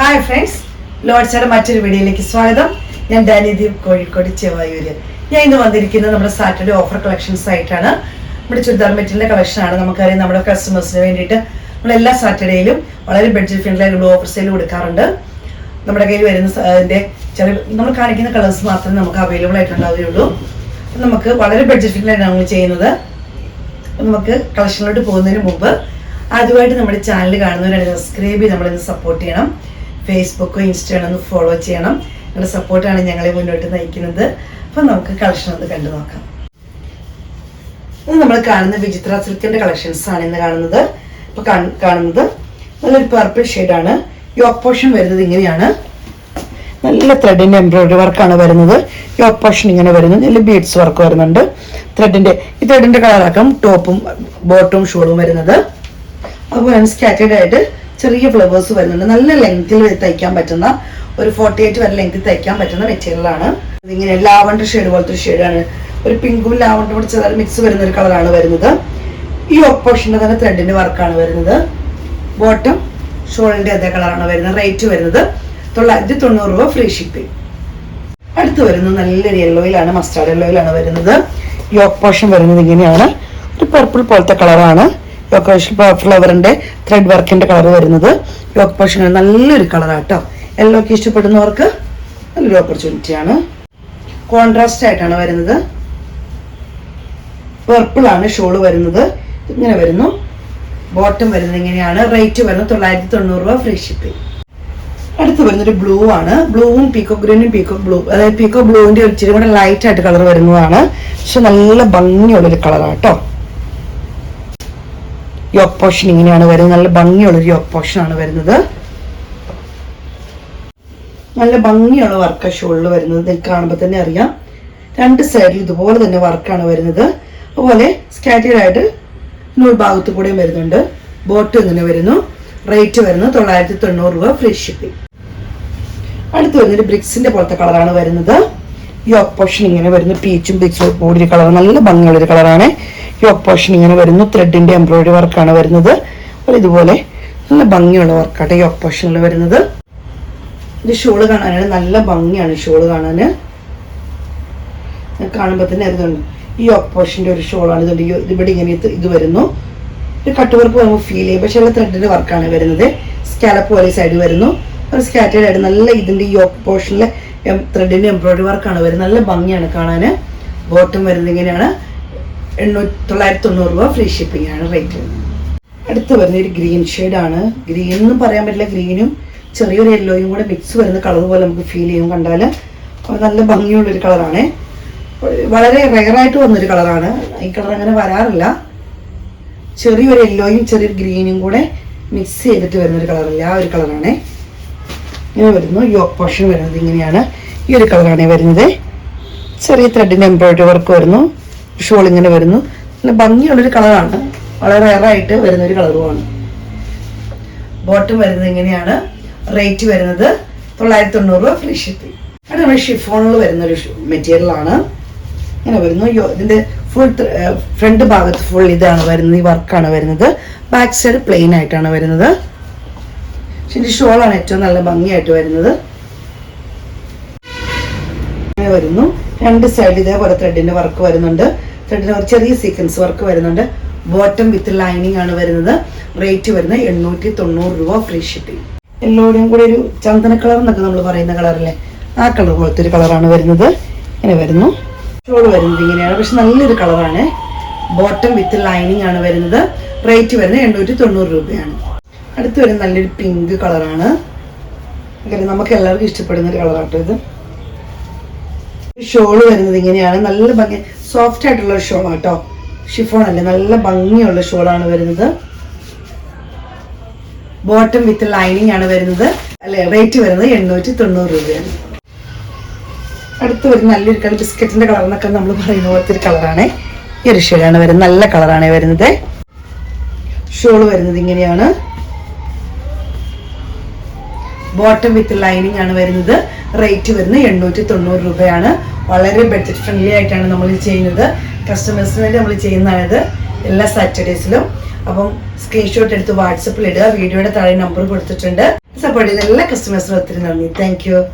Hi friends, ലോഡ്സയുടെ മറ്റൊരു വീഡിയോയിലേക്ക് സ്വാഗതം. ഞാൻ ഡാനിദീപ്, കോഴിക്കോട് ചെവായൂര്. ഞാൻ ഇന്ന് വന്നിരിക്കുന്നത് നമ്മുടെ സാറ്റർഡേ ഓഫർ കളക്ഷൻസ് ആയിട്ടാണ്. നമ്മുടെ ചുരിദാർ മെറ്റീരിയലിന്റെ കളക്ഷനാണ്. നമുക്കറിയാം, നമ്മുടെ കസ്റ്റമേഴ്സിന് വേണ്ടിയിട്ട് നമ്മൾ എല്ലാ സാറ്റർഡേയിലും വളരെ ബഡ്ജറ്റ് ഫ്രണ്ട്ലി ഓഫർ സെയിൽ കൊടുക്കാറുണ്ട്. നമ്മുടെ കയ്യിൽ വരുന്ന ചില നമ്മൾ കാണിക്കുന്ന കളേഴ്സ് മാത്രമേ നമുക്ക് അവൈലബിൾ ആയിട്ടുണ്ടാവുകയുള്ളൂ. നമുക്ക് വളരെ ബഡ്ജറ്റ് ഫ്രണ്ട്ലിയാണ് നമ്മൾ ചെയ്യുന്നത്. നമുക്ക് കളക്ഷനിലോട്ട് പോകുന്നതിന് മുമ്പ് ആദ്യമായിട്ട് നമ്മുടെ ചാനൽ കാണുന്നവരാണ് സബ്സ്ക്രൈബ് ചെയ്ത് നമ്മളിന്ന് സപ്പോർട്ട് ചെയ്യണം. ഫേസ്ബുക്കോ ഇൻസ്റ്റയോ ഒന്ന് ഫോളോ ചെയ്യണം. നിങ്ങളുടെ സപ്പോർട്ടാണ് ഞങ്ങളെ മുന്നോട്ട് നയിക്കുന്നത്. അപ്പം നമുക്ക് കളക്ഷൻ ഒന്ന് കണ്ടു നോക്കാം. ഇത് നമ്മൾ കാണുന്ന വിചിത്ര സിൽക്കിന്റെ കളക്ഷൻസ് ആണ് ഇന്ന് കാണുന്നത്. ഇപ്പൊ കാണുന്നത് നല്ലൊരു പർപ്പിൾ ഷെയ്ഡാണ്. യോക്ക് പോർഷൻ വരുന്നത് ഇങ്ങനെയാണ്. നല്ല ത്രെഡിന്റെ എംബ്രോയിഡറി വർക്കാണ് വരുന്നത്. യോക്ക് പോർഷൻ ഇങ്ങനെ വരുന്നത്. നല്ല ബീഡ്സ് വർക്ക് വരുന്നുണ്ട്. ഈ ത്രെഡിന്റെ കളറാക്കാം ടോപ്പും ബോട്ടും ഷോളും വരുന്നത്. അതുപോലെ സ്കാറ്റേഡ് ആയിട്ട് ചെറിയ ഫ്ലവേഴ്സ് വരുന്നുണ്ട്. നല്ല ലെങ്ത്തിൽ തയ്ക്കാൻ പറ്റുന്ന, ഒരു 48 വരെ ലെങ്ത്തിൽ തയ്ക്കാൻ പറ്റുന്ന മെറ്റീരിയലാണ്. ഇതിങ്ങനെ ലാവണ്ടർ ഷെയ്ഡ് പോലത്തെ ഒരു ഷെയ്ഡാണ്. ഒരു പിങ്കും ലാവണ്ടറും കൂടി ചെറുതായി മിക്സ് വരുന്ന ഒരു കളറാണ് വരുന്നത്. ഈ ഓപ്പോഷന്റെ തന്നെ ത്രെഡിന്റെ വർക്കാണ് വരുന്നത്. ബോട്ടം ഷോളിന്റെ അതേ കളറാണ് വരുന്നത്. റേറ്റ് വരുന്നത് 990 രൂപ, ഫ്രീ ഷിപ്പിംഗ്. അടുത്ത് വരുന്നത് നല്ലൊരു യെല്ലോയിലാണ്, മസ്റ്റാർഡ് യെല്ലോയിലാണ് വരുന്നത്. ഈ ഓപ്പോഷൻ വരുന്നത് ഇങ്ങനെയാണ്. ഒരു പർപ്പിൾ പോലത്തെ കളറാണ്. ഫ്ലവറിന്റെ ത്രെഡ് വർക്കിന്റെ കളർ വരുന്നത്. യോക്ക് പോർഷൻ നല്ലൊരു കളറാട്ടോ. യെല്ലോക്ക് ഇഷ്ടപ്പെടുന്നവർക്ക് നല്ലൊരു ഓപ്പർച്യൂണിറ്റിയാണ്. കോൺട്രാസ്റ്റ് ആയിട്ടാണ് വരുന്നത്. പർപ്പിൾ ആണ് ഷോള് വരുന്നത്. ഇങ്ങനെ വരുന്നു. ബോട്ടം വരുന്നത് ഇങ്ങനെയാണ്. റേറ്റ് വരുന്നത് 990 രൂപ, ഫ്രീ ഷിപ്പിംഗ്. അടുത്ത് വരുന്നൊരു ബ്ലൂ ആണ്. ബ്ലൂവും പീക്കോ ഗ്രീനും പീക്കോ ബ്ലൂ, അതായത് പീക്കോ ബ്ലൂവിന്റെ ഇച്ചിരി കൂടെ ലൈറ്റ് ആയിട്ട് കളർ വരുന്നതാണ്. പക്ഷെ നല്ല ഭംഗിയുള്ളൊരു കളറാട്ടോ. യോക്ക് പോർഷൻ ഇങ്ങനെയാണ് വരുന്നത്. നല്ല ഭംഗിയുള്ളൊരു യോക്ക് പോർഷൻ ആണ് വരുന്നത്. നല്ല ഭംഗിയുള്ള വർക്ക് ഷോളിൽ വരുന്നത്. നിങ്ങൾക്ക് കാണുമ്പോൾ തന്നെ അറിയാം. രണ്ട് സൈഡിൽ ഇതുപോലെ തന്നെ വർക്കാണ് വരുന്നത്. അതുപോലെ സ്കാറ്റേഡ് ആയിട്ട് നൂൽ ഭാഗത്തു കൂടെയും വരുന്നുണ്ട്. ബോട്ട് ഇങ്ങനെ വരുന്നു. റേറ്റ് വരുന്നത് 990 രൂപ, ഫ്രീ ഷിപ്പിംഗ്. അടുത്ത് വരുന്നത് ബ്രിക്സിന്റെ പോലത്തെ കളറാണ് വരുന്നത്. യോക്ക് പോർഷൻ ഇങ്ങനെ വരുന്നു. പീച്ചും ബ്രിക്സും കൂടി ഒരു കളർ, നല്ല ഭംഗിയുള്ളൊരു കളറാണ്. യോക്ക് പോർഷൻ ഇങ്ങനെ വരുന്നു. ത്രെഡിന്റെ എംബ്രോയിഡറി വർക്കാണ് വരുന്നത്. ഇതുപോലെ നല്ല ഭംഗിയുള്ള വർക്കാട്ടെ യോക്ക് പോർഷനിൽ വരുന്നത്. ഇത് ഷോള് കാണാനാണ് നല്ല ഭംഗിയാണ്. ഷോള് കാണാന് കാണുമ്പോൾ തന്നെ അറിയുന്നുണ്ട്. ഈ യോക്ക് പോർഷന്റെ ഒരു ഷോളാണ്. ഇതുണ്ട്. ഇവിടെ ഇങ്ങനെ ഇത് വരുന്നു. ഒരു കട്ട് വർക്ക് നമുക്ക് ഫീൽ ചെയ്യും. പക്ഷെ ഉള്ള ത്രെഡിന്റെ വർക്കാണ് വരുന്നത്. സ്കാലപ്പ് പോലെ സൈഡ് വരുന്നു. ഒരു സ്കാറ്റേഡ് ആയിട്ട് നല്ല ഇതിന്റെ ഈ യോക്ക് പോർഷനിലെ ത്രെഡിന്റെ എംബ്രോയിഡറി വർക്കാണ് വരുന്നത്. നല്ല ഭംഗിയാണ് കാണാന്. ബോട്ടം വരുന്നത് ഇങ്ങനെയാണ്. 990 രൂപ, ഫ്രീ ഷിപ്പിംഗ് ആണ് റേറ്റ്. അടുത്ത് വരുന്ന ഒരു ഗ്രീൻ ഷെയ്ഡാണ്. ഗ്രീൻ എന്നും പറയാൻ പറ്റില്ല. ഗ്രീനും ചെറിയൊരു യെല്ലോയും കൂടെ മിക്സ് വരുന്ന കളർ പോലെ നമുക്ക് ഫീൽ ചെയ്യും കണ്ടാൽ. നല്ല ഭംഗിയുള്ളൊരു കളറാണ്. വളരെ റെയറായിട്ട് വന്നൊരു കളറാണ്. ഈ കളർ അങ്ങനെ വരാറില്ല. ചെറിയൊരു യെല്ലോയും ചെറിയൊരു ഗ്രീനും കൂടെ മിക്സ് ചെയ്തിട്ട് വരുന്നൊരു കളറില്ല, ആ ഒരു കളറാണ്. ഇങ്ങനെ വരുന്നു. യോക്ക് പോർഷൻ വരുന്നത് ഇങ്ങനെയാണ്. ഈ ഒരു കളറാണ് വരുന്നത്. ചെറിയ ത്രെഡിന്റെ എംബ്രോയിഡറി വർക്ക് വരുന്നു. ഷോൾ ഇങ്ങനെ വരുന്നു. നല്ല ഭംഗിയുള്ളൊരു കളറാണ്. വളരെ റെയറായിട്ട് വരുന്നൊരു കളറുമാണ്. ബോട്ടം വരുന്നത് ഇങ്ങനെയാണ്. റേറ്റ് വരുന്നത് 990 രൂപ, ഫ്രീ ഷിപ്പിംഗ്. അത് നമ്മുടെ ഷിഫോണിൽ വരുന്നൊരു മെറ്റീരിയലാണ്. ഇങ്ങനെ വരുന്നു. ഇതിന്റെ ഫുൾ ഫ്രണ്ട് ഭാഗത്ത് ഫുൾ ഇതാണ് വരുന്നത്. ഈ വർക്കാണ് വരുന്നത്. ബാക്ക് സൈഡ് പ്ലെയിൻ ആയിട്ടാണ് വരുന്നത്. പക്ഷെ ഇതിന്റെ ഷോളാണ് ഏറ്റവും നല്ല ഭംഗിയായിട്ട് വരുന്നത്. ഇങ്ങനെ വരുന്നു. രണ്ട് സൈഡ് ഇതേപോലെ ത്രെഡിന്റെ വർക്ക് വരുന്നുണ്ട്. ത്രെഡിന് ചെറിയ സീക്വൻസ് വർക്ക് വരുന്നുണ്ട്. ബോട്ടം വിത്ത് ലൈനിങ് ആണ് വരുന്നത്. റേറ്റ് വരുന്നത് 890 രൂപ, ഫ്രീ ഷിപ്പിംഗ്. എല്ലാവരും കൂടെ ഒരു ചന്ദന കളർ എന്നൊക്കെ നമ്മൾ പറയുന്ന കളറല്ലേ, ആ കളർ പോലത്തെ ഒരു കളറാണ് വരുന്നത്. ഇങ്ങനെ വരുന്നു. ഷോള് വരുന്നത് ഇങ്ങനെയാണ്. പക്ഷെ നല്ലൊരു കളറാണ്. ബോട്ടം വിത്ത് ലൈനിങ് ആണ് വരുന്നത്. റേറ്റ് വരുന്നത് 890 രൂപയാണ്. അടുത്ത് വരുന്നത് നല്ലൊരു പിങ്ക് കളറാണ്. നമുക്ക് എല്ലാവർക്കും ഇഷ്ടപ്പെടുന്ന ഒരു കളറാട്ടോ ഇത്. ഷോള് വരുന്നത് ഇങ്ങനെയാണ്. നല്ല ഭംഗി, സോഫ്റ്റ് ആയിട്ടുള്ള ഒരു ഷോൾ ആട്ടോ. ഷിഫോൺ അല്ലേ, നല്ല ഭംഗിയുള്ള ഷോളാണ് വരുന്നത്. ബോട്ടം വിത്ത് ലൈനിങ് ആണ് വരുന്നത്. അല്ലെ, റേറ്റ് വരുന്നത് 890 രൂപയാണ്. അടുത്ത് വരുന്ന നല്ലൊരു കളർ, ബിസ്ക്കറ്റിന്റെ കളർ എന്നൊക്കെ നമ്മൾ പറയുന്ന പോലത്തെ ഒരു കളറാണ്. ഈ ഒരു ഷെയ്ഡാണ് വരുന്നത്. നല്ല കളറാണ് വരുന്നത്. ഷോള് വരുന്നത് ഇങ്ങനെയാണ്. ബോട്ടം വിത്ത് ലൈനിങ് ആണ് വരുന്നത്. റേറ്റ് വരുന്നത് 890 രൂപയാണ്. വളരെ ബഡ്ജറ്റ് ഫ്രണ്ട്ലി ആയിട്ടാണ് നമ്മൾ ചെയ്യുന്നത്. കസ്റ്റമേഴ്സിന് വേണ്ടി നമ്മൾ ചെയ്യുന്നതാണിത് എല്ലാ സാറ്റർഡേസിലും. അപ്പം സ്ക്രീൻഷോട്ട് എടുത്ത് വാട്സപ്പിൽ ഇടുക. വീഡിയോയുടെ താഴെ നമ്പർ കൊടുത്തിട്ടുണ്ട്. സപ്പോർട്ട് ചെയ്യുന്ന എല്ലാ കസ്റ്റമേഴ്സിനും ഒത്തിരി നന്ദി. Thank you.